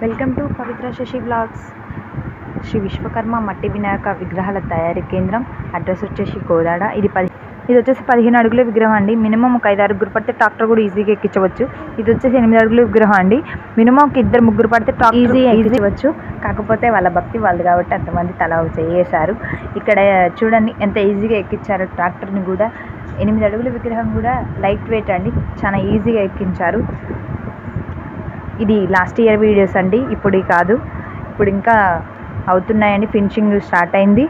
Welcome to Pavitra Shashi blogs. Shri Vishwakarma మట్టి వినాయక విగ్రహాల తయారీ కేంద్రం. అడ్రస్ వచ్చేసి కోదాడ. ఇది వచ్చేసి 15 అడుగుల విగ్రహం అండి. మినిమం ఒక 5-6 పడితే ట్రాక్టర్ కూడా ఈజీగా ఎక్కించవచ్చు. ఇది వచ్చేసి 8 అడుగుల విగ్రహం అండి. మినిమం ఒక 2-3 పడితే ఈజీగా ఎక్కించవచ్చు. కాకపోతే వాళ్ళ భక్తి వాళ్ళు కాబట్టి అంతమంది తల చేశారు. ఇక్కడ చూడండి ఎంత ఈజీగా ఎక్కించారు ట్రాక్టర్ని కూడా. 8 అడుగుల విగ్రహం కూడా లైట్ వెయిట్ అండి, చాలా ఈజీగా ఎక్కించారు. ఇది లాస్ట్ ఇయర్ వీడియోస్ అండి, ఇప్పుడు కాదు, ఇప్పుడు ఇంకా అవుతున్నాయండి. ఫినిషింగ్ స్టార్ట్ అయింది.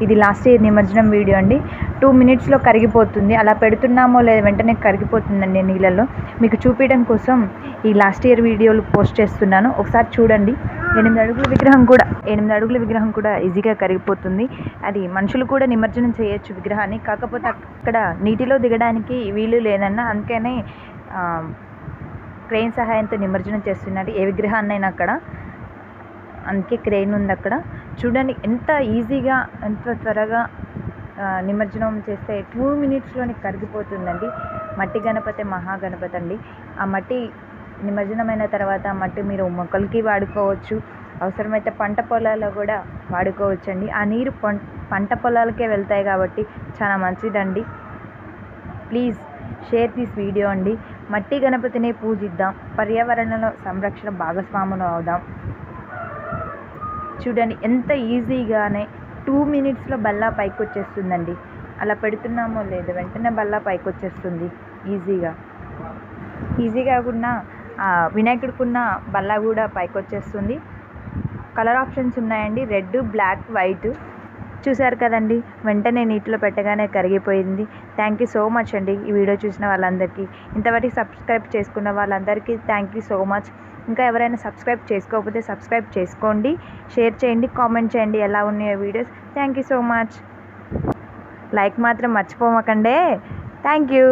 ఇది లాస్ట్ ఇయర్ నిమజ్జనం వీడియో అండి. 2 మినిట్స్లో కరిగిపోతుంది. అలా పెడుతున్నామో లేదా వెంటనే కరిగిపోతుందండి నీళ్ళల్లో. మీకు చూపించడం కోసం ఈ లాస్ట్ ఇయర్ వీడియోలు పోస్ట్ చేస్తున్నాను, ఒకసారి చూడండి. 8 అడుగుల విగ్రహం కూడా ఈజీగా కరిగిపోతుంది. అది మనుషులు కూడా నిమజ్జనం చేయొచ్చు విగ్రహాన్ని. కాకపోతే అక్కడ నీటిలో దిగడానికి వీలు లేదన్న, అందుకనే క్రెయిన్ సహాయంతో నిమజ్జనం చేస్తున్నారు ఏ విగ్రహాన్నైనా అక్కడ. అందుకే క్రెయిన్ ఉంది అక్కడ. చూడండి ఎంత ఈజీగా, ఎంత త్వరగా నిమజ్జనం చేస్తే 2 మినిట్స్లోనే కరిగిపోతుందండి. మట్టి గణపతి మహాగణపతి అండి. ఆ మట్టి నిమజ్జనమైన తర్వాత మట్టి మీరు మొక్కలకి వాడుకోవచ్చు, అవసరమైతే పంట పొలాల్లో కూడా వాడుకోవచ్చండి. ఆ నీరు పంట పొలాలకే వెళ్తాయి కాబట్టి చాలా మంచిదండి. ప్లీజ్ షేర్ దిస్ వీడియో అండి. మట్టి గణపతిని పూజిద్దాం, పర్యావరణంలో సంరక్షణ భాగస్వాములు అవుదాం. చూడండి ఎంత ఈజీగానే 2 మినిట్స్లో బల్లా పైకి వచ్చేస్తుందండి. అలా పెడుతున్నామో లేదు వెంటనే బల్లా పైకి వచ్చేస్తుంది ఈజీగా కూడా. వినాయకుడికున్న బల్లా కూడా పైకి వచ్చేస్తుంది. కలర్ ఆప్షన్స్ ఉన్నాయండి, రెడ్, బ్లాక్, వైట్. చూసారు కదండి, వెంటనే నీటిలో పెట్టగానే కరిగిపోయింది. థ్యాంక్ యూ సో మచ్ అండి ఈ వీడియో చూసిన వాళ్ళందరికీ. ఇంతవరకు సబ్స్క్రైబ్ చేసుకున్న వాళ్ళందరికీ థ్యాంక్ యూ సో మచ్. ఇంకా ఎవరైనా సబ్స్క్రైబ్ చేసుకోకపోతే సబ్స్క్రైబ్ చేసుకోండి, షేర్ చేయండి, కామెంట్ చేయండి ఎలా ఉన్నాయో videos. Thank you so much. Like మాత్రం మర్చిపోమకండే. Thank you.